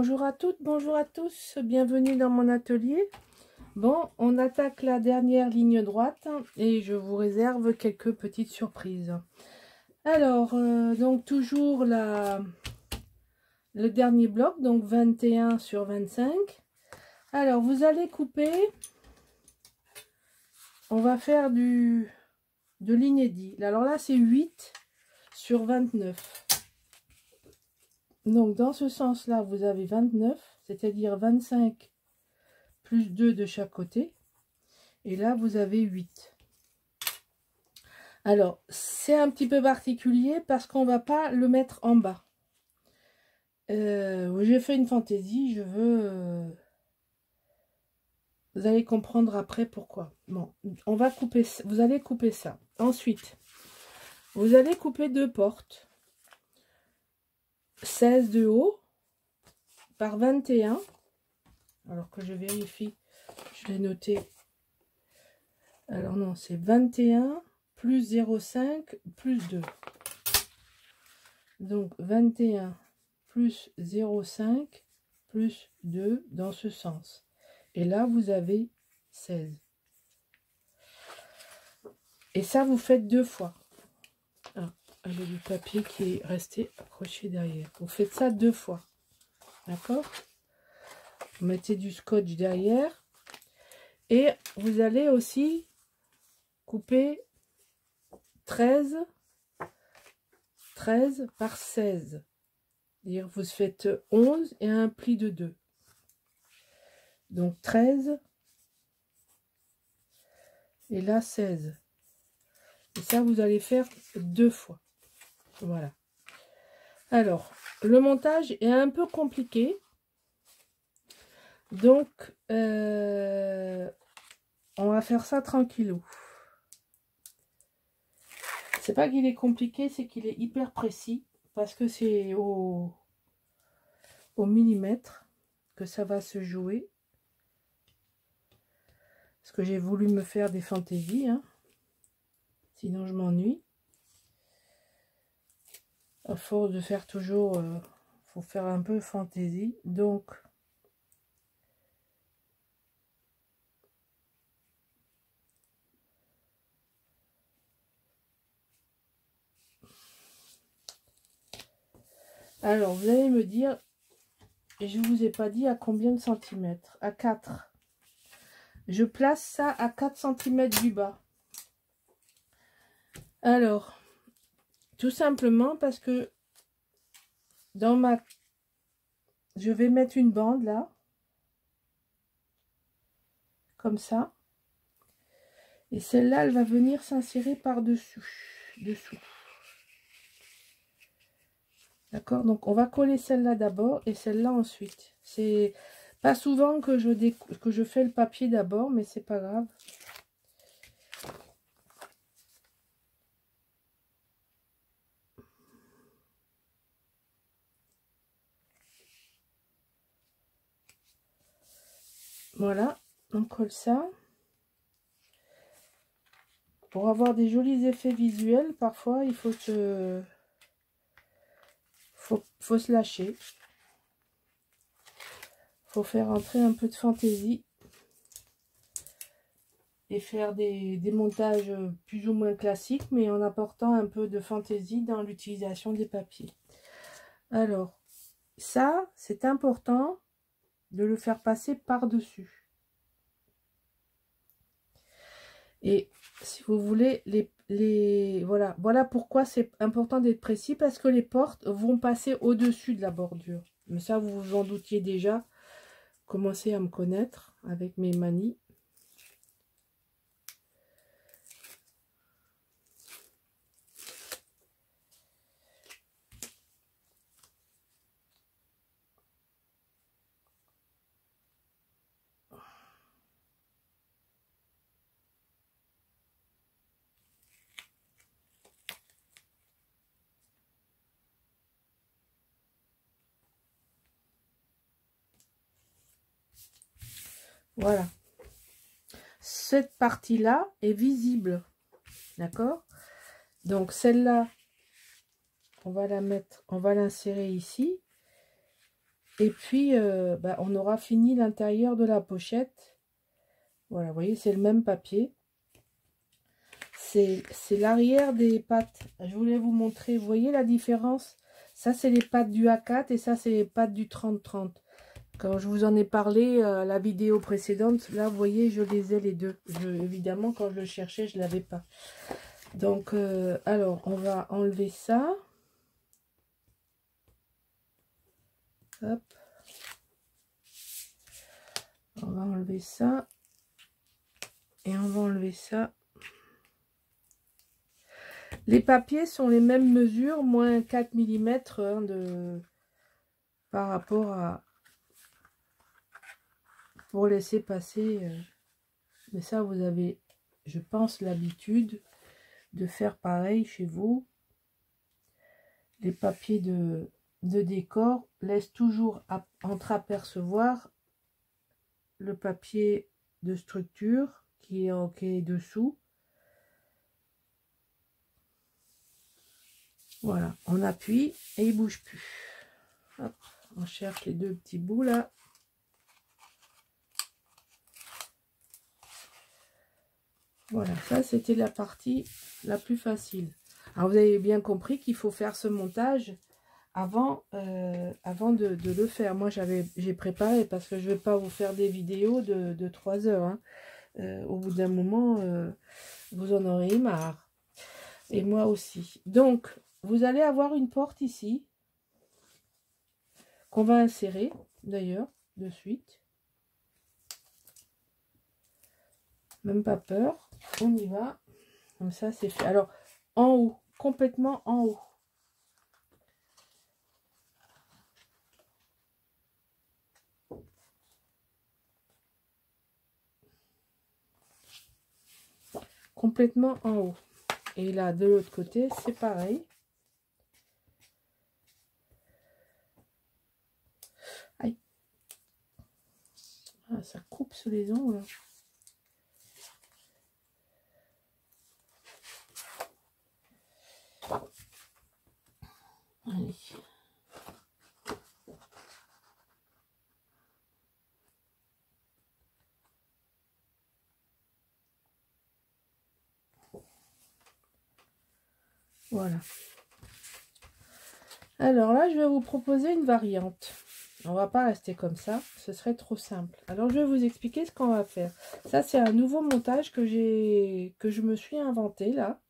Bonjour à toutes, bonjour à tous, bienvenue dans mon atelier. Bon, on attaque la dernière ligne droite et je vous réserve quelques petites surprises. Alors, donc toujours le dernier bloc, donc 21 sur 25. Alors, vous allez couper, on va faire de l'inédit. Alors là, c'est 8 sur 29. Donc, dans ce sens-là, vous avez 29, c'est-à-dire 25 plus 2 de chaque côté. Et là, vous avez 8. Alors, c'est un petit peu particulier parce qu'on va pas le mettre en bas. J'ai fait une fantaisie, je veux... vous allez comprendre après pourquoi. Bon, on va couper, vous allez couper ça. Ensuite, vous allez couper 2 portes. 16 de haut par 21. Alors que je vérifie, je l'ai noté. Alors non, c'est 21 plus 0,5 plus 2. Donc 21 plus 0,5 plus 2 dans ce sens. Et là, vous avez 16. Et ça, vous faites 2 fois. Ah, j'ai du papier qui est resté accroché derrière. Vous faites ça 2 fois. D'accord? Vous mettez du scotch derrière. Et vous allez aussi couper 13 par 16. C'est-à-dire vous faites 11 et un pli de 2. Donc 13 et là 16. Et ça, vous allez faire 2 fois. Voilà. Alors, le montage est un peu compliqué. Donc, on va faire ça tranquillou. C'est pas qu'il est compliqué, c'est qu'il est hyper précis. Parce que c'est au millimètre que ça va se jouer. Parce que j'ai voulu me faire des fantaisies, hein. Sinon je m'ennuie. À force de faire toujours, faut faire un peu fantaisie. Donc, alors vous allez me dire, et je vous ai pas dit à combien de centimètres. À 4. Je place ça à 4 cm du bas. Alors, tout simplement parce que dans je vais mettre une bande là, comme ça, et celle-là, elle va venir s'insérer par-dessus, dessous. D'accord? Donc, on va coller celle-là d'abord et celle-là ensuite. C'est pas souvent que je fais le papier d'abord, mais c'est pas grave. Voilà, on colle ça. Pour avoir des jolis effets visuels, parfois, il faut faut se lâcher. Faut faire entrer un peu de fantaisie. Et faire des montages plus ou moins classiques, mais en apportant un peu de fantaisie dans l'utilisation des papiers. Alors, ça, c'est important de le faire passer par-dessus. Et si vous voulez, voilà pourquoi c'est important d'être précis, parce que les portes vont passer au-dessus de la bordure. Mais ça, vous vous en doutiez déjà. Commencez à me connaître avec mes manies. Voilà. Cette partie-là est visible. D'accord? Donc celle-là, on va la mettre, on va l'insérer ici. Et puis, on aura fini l'intérieur de la pochette. Voilà, vous voyez, c'est le même papier. C'est l'arrière des pattes. Je voulais vous montrer, vous voyez la différence? Ça, c'est les pattes du A4 et ça, c'est les pattes du 30-30. Quand je vous en ai parlé, la vidéo précédente, là, vous voyez, je les ai les deux. Évidemment, quand je le cherchais, je ne l'avais pas. Donc, alors, on va enlever ça. Hop. On va enlever ça. Et on va enlever ça. Les papiers sont les mêmes mesures, moins 4 mm par rapport à... Pour laisser passer... Mais ça, vous avez, je pense, l'habitude de faire pareil chez vous. Les papiers de décor laissent toujours entreapercevoir le papier de structure qui est dessous. Voilà, on appuie et il bouge plus. Hop, on cherche les deux petits bouts là. Voilà, ça c'était la partie la plus facile. Alors vous avez bien compris qu'il faut faire ce montage avant de le faire. Moi j'ai préparé parce que je ne vais pas vous faire des vidéos de 3 heures. Hein. Au bout d'un moment, vous en aurez marre. Et moi aussi. Donc, vous allez avoir une porte ici qu'on va insérer d'ailleurs de suite. Même pas peur. On y va. Comme ça, c'est fait. Alors, en haut, complètement en haut. Complètement en haut. Et là, de l'autre côté, c'est pareil. Aïe. Ah, ça coupe sous les ongles. Allez. Voilà. Alors là, je vais vous proposer une variante. On va pas rester comme ça, ce serait trop simple. Alors, je vais vous expliquer ce qu'on va faire. Ça, c'est un nouveau montage que je me suis inventé là.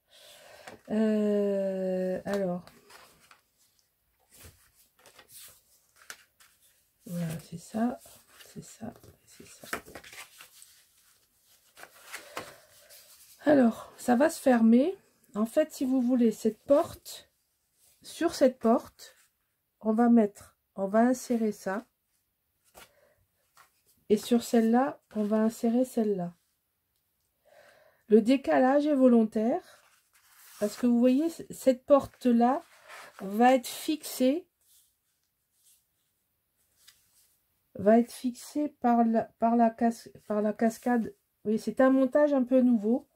Alors, voilà, c'est ça, c'est ça, c'est ça. Alors, ça va se fermer. En fait, si vous voulez, cette porte, sur cette porte, on va insérer ça. Et sur celle-là, on va insérer celle-là. Le décalage est volontaire. Parce que vous voyez, cette porte-là va être fixée. Par la cascade. Oui, c'est un montage un peu nouveau.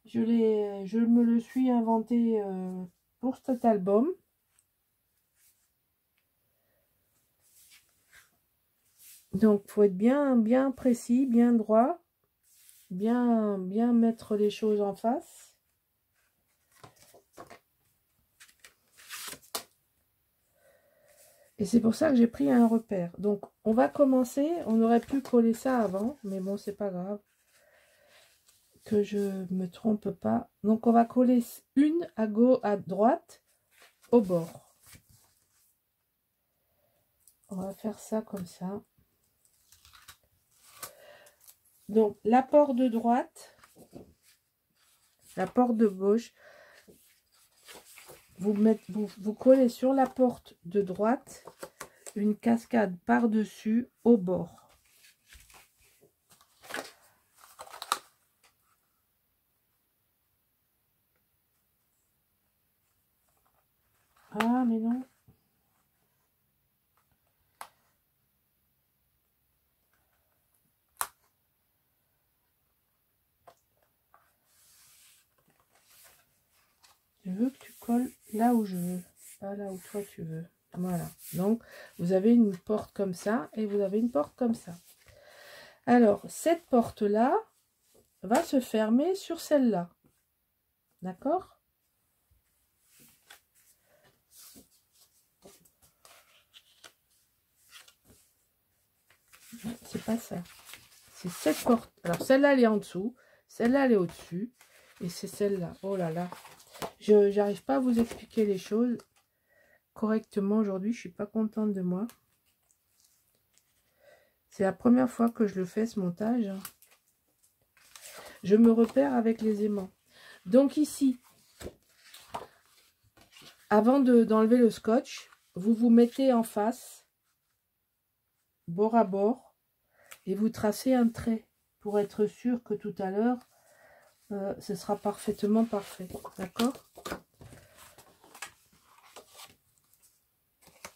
Je me le suis inventé pour cet album. Donc, il faut être bien précis, bien droit, bien mettre les choses en face. Et c'est pour ça que j'ai pris un repère. Donc, on va commencer. On aurait pu coller ça avant, mais bon, c'est pas grave. Que je me trompe pas. Donc, on va coller une à droite au bord. On va faire ça comme ça. Donc, la porte de droite, la porte de gauche, vous collez sur la porte de droite une cascade par-dessus au bord. Ah, mais non. Je veux que tu colles là où je veux, pas là où toi tu veux. Voilà. Donc, vous avez une porte comme ça et vous avez une porte comme ça. Alors, cette porte-là va se fermer sur celle-là. D'accord? C'est pas ça. C'est cette porte. Alors, celle-là, elle est en dessous. Celle-là, elle est au-dessus. Et c'est celle-là. Oh là là. Je n'arrive pas à vous expliquer les choses correctement aujourd'hui. Je suis pas contente de moi. C'est la première fois que je le fais, ce montage. Je me repère avec les aimants. Donc ici, avant d'enlever le scotch, vous vous mettez en face, bord à bord, et vous tracez un trait pour être sûr que tout à l'heure, ce sera parfaitement parfait. D'accord?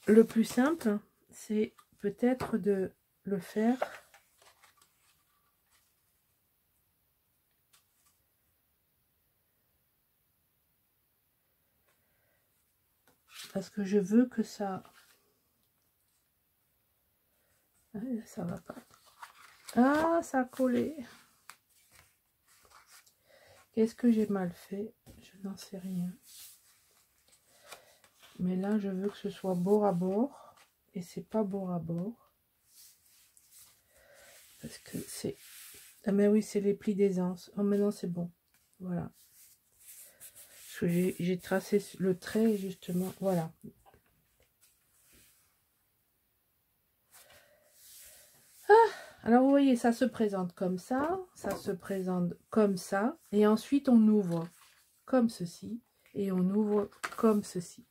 Le plus simple, c'est peut-être de le faire parce que je veux que ça... Ça va pas. Ah, ça a collé. Qu'est-ce que j'ai mal fait? Je n'en sais rien. Mais là, je veux que ce soit bord à bord. Et c'est pas bord à bord. Parce que c'est... Ah mais oui, c'est les plis d'aisance. Oh, maintenant c'est bon. Voilà. Parce que j'ai tracé le trait, justement. Voilà. Ah, alors, vous voyez, ça se présente comme ça. Ça se présente comme ça. Et ensuite, on ouvre comme ceci. Et on ouvre comme ceci.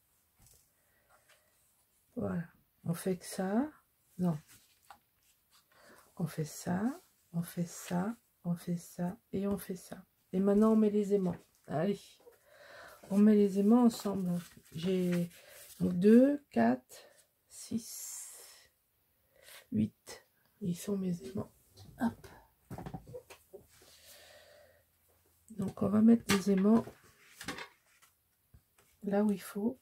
Voilà. On fait que ça. Non. On fait ça. On fait ça. On fait ça. Et on fait ça. Et maintenant, on met les aimants. Allez. On met les aimants ensemble. J'ai 2, 4, 6, 8. Ils sont mes aimants. Hop. Donc, on va mettre les aimants là où il faut.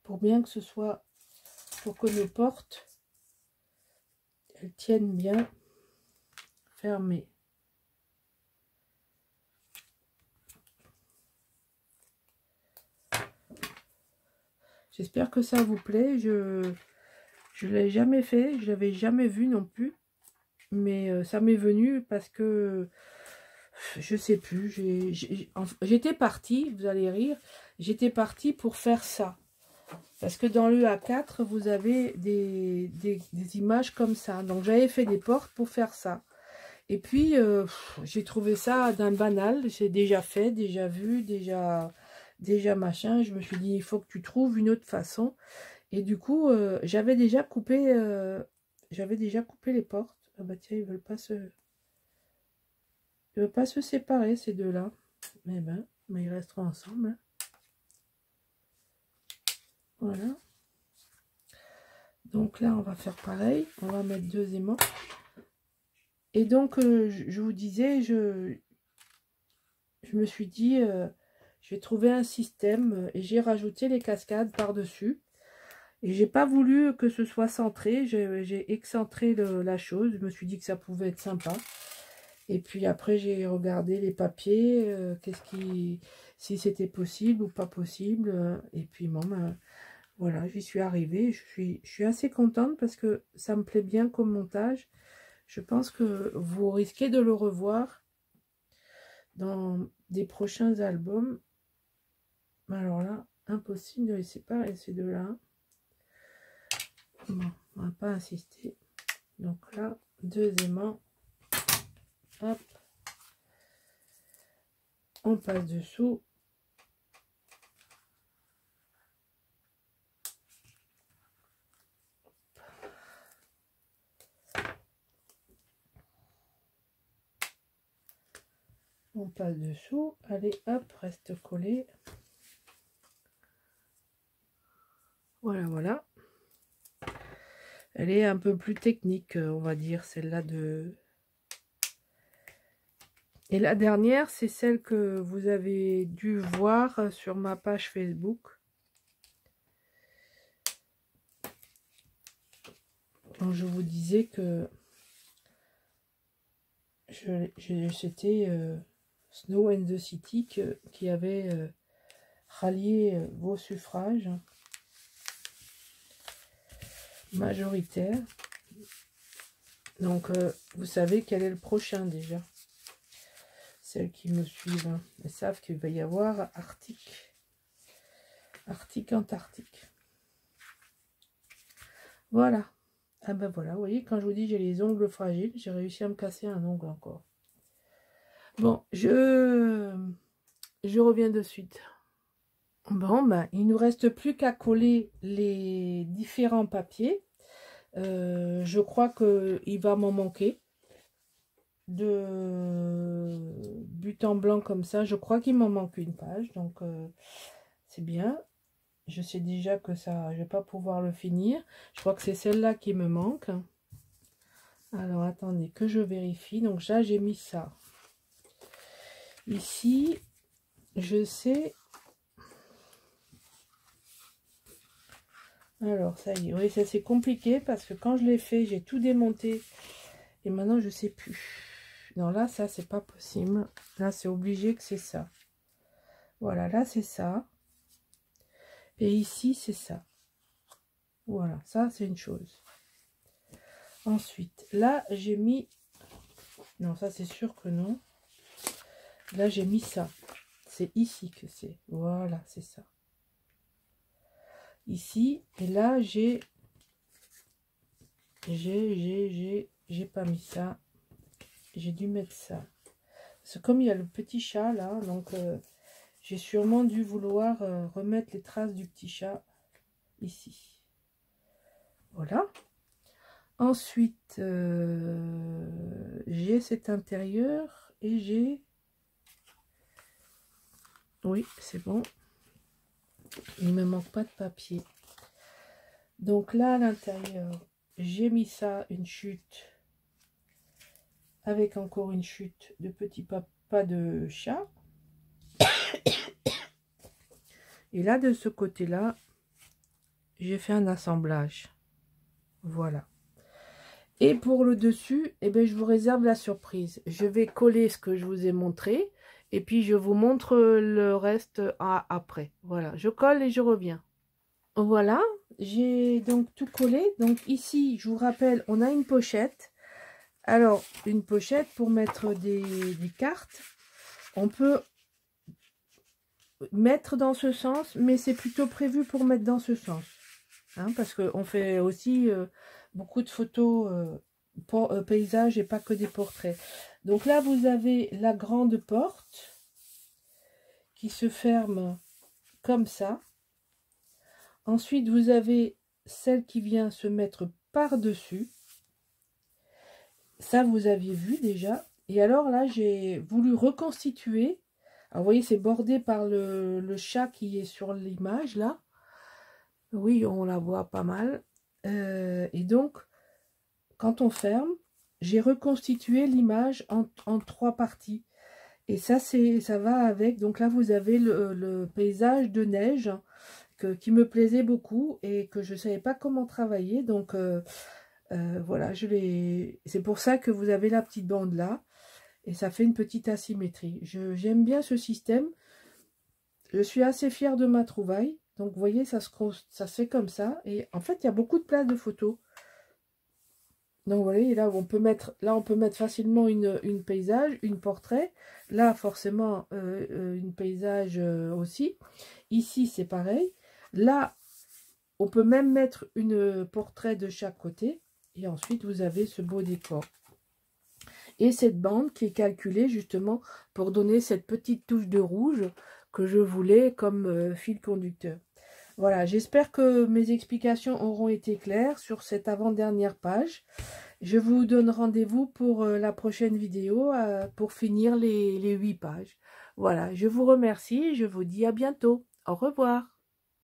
Pour bien que ce soit... Pour que nos portes, elles tiennent bien fermées. J'espère que ça vous plaît. Je l'ai jamais fait, je l'avais jamais vu non plus. Mais ça m'est venu parce que je sais plus. J'étais partie, vous allez rire, j'étais partie pour faire ça. Parce que dans le A4, vous avez des images comme ça. Donc j'avais fait des portes pour faire ça. Et puis j'ai trouvé ça d'un banal. J'ai déjà fait, déjà vu, déjà machin. Je me suis dit, il faut que tu trouves une autre façon. Et du coup, j'avais déjà coupé les portes. Ah bah tiens, ils veulent pas se séparer, ces deux-là. Mais ben, mais ils resteront ensemble. Hein. Voilà. Donc là, on va faire pareil. On va mettre 2 aimants. Et donc, je vous disais, je me suis dit, je vais trouver un système. Et j'ai rajouté les cascades par-dessus. Et j'ai pas voulu que ce soit centré. J'ai excentré la chose. Je me suis dit que ça pouvait être sympa. Et puis après, j'ai regardé les papiers. Si c'était possible ou pas possible. Et puis bon, voilà, j'y suis arrivée. Je suis assez contente parce que ça me plaît bien comme montage. Je pense que vous risquez de le revoir dans des prochains albums. Alors là, impossible de les séparer ces deux-là. Bon, on va pas insister. Donc là, 2 aimants. Hop. On passe dessous. On passe dessous. Allez, hop, reste collé. Voilà, voilà. Elle est un peu plus technique, on va dire, celle-là de... Et la dernière, c'est celle que vous avez dû voir sur ma page Facebook. quand je vous disais que c'était Snow and the City qui avait rallié vos suffrages majoritaires. Donc, vous savez quel est le prochain déjà. Celles qui me suivent, hein, elles savent qu'il va y avoir Arctique, Antarctique. Voilà. Ah ben voilà, vous voyez, quand je vous dis j'ai les ongles fragiles, j'ai réussi à me casser un ongle encore. Bon, je reviens de suite. Bon, ben, il nous reste plus qu'à coller les différents papiers. Je crois qu'il va m'en manquer. De but en blanc comme ça, je crois qu'il m'en manque une page, donc c'est bien. Je sais déjà que ça, je vais pas pouvoir le finir. Je crois que c'est celle-là qui me manque. Alors attendez que je vérifie. Donc là j'ai mis ça ici. Je sais. Alors ça y est, oui, ça c'est compliqué parce que quand je l'ai fait, j'ai tout démonté et maintenant je sais plus. Non, là, ça, c'est pas possible. Là, c'est obligé que c'est ça. Voilà, là, c'est ça. Et ici, c'est ça. Voilà, ça, c'est une chose. Ensuite, là, j'ai mis... Non, ça, c'est sûr que non. Là, j'ai mis ça. C'est ici que c'est. Voilà, c'est ça. Ici. Et là, j'ai pas mis ça. J'ai dû mettre ça. C'est comme il y a le petit chat là, donc j'ai sûrement dû vouloir remettre les traces du petit chat ici. Voilà. Ensuite, j'ai cet intérieur et j'ai... Oui, c'est bon. Il ne me manque pas de papier. Donc là, à l'intérieur, j'ai mis ça, une chute. Avec encore une chute de petit pas de chat. Et là, de ce côté-là, j'ai fait un assemblage. Voilà. Et pour le dessus, eh bien, je vous réserve la surprise. Je vais coller ce que je vous ai montré. Et puis, je vous montre le reste après. Voilà, je colle et je reviens. Voilà, j'ai donc tout collé. Donc ici, je vous rappelle, on a une pochette. Alors, une pochette pour mettre des cartes. On peut mettre dans ce sens, mais c'est plutôt prévu pour mettre dans ce sens. Hein, parce qu'on fait aussi beaucoup de photos paysages et pas que des portraits. Donc là, vous avez la grande porte qui se ferme comme ça. Ensuite, vous avez celle qui vient se mettre par-dessus. Ça, vous aviez vu déjà. Et alors là, j'ai voulu reconstituer. Alors, vous voyez, c'est bordé par le chat qui est sur l'image, là. Oui, on la voit pas mal. Et donc, quand on ferme, j'ai reconstitué l'image en 3 parties. Et ça, ça va avec. Donc là, vous avez le paysage de neige qui me plaisait beaucoup et que je ne savais pas comment travailler. Donc, voilà, c'est pour ça que vous avez la petite bande là. Et ça fait une petite asymétrie. J'aime bien ce système. Je suis assez fière de ma trouvaille. Donc, vous voyez, ça se fait comme ça. Et en fait, il y a beaucoup de places de photos. Donc, vous voyez, là, on peut mettre facilement une paysage, une portrait. Là, forcément, une paysage aussi. Ici, c'est pareil. Là, on peut même mettre une portrait de chaque côté. Et ensuite, vous avez ce beau décor. Et cette bande qui est calculée justement pour donner cette petite touche de rouge que je voulais comme fil conducteur. Voilà, j'espère que mes explications auront été claires sur cette avant-dernière page. Je vous donne rendez-vous pour la prochaine vidéo pour finir les 8 pages. Voilà, je vous remercie et je vous dis à bientôt. Au revoir.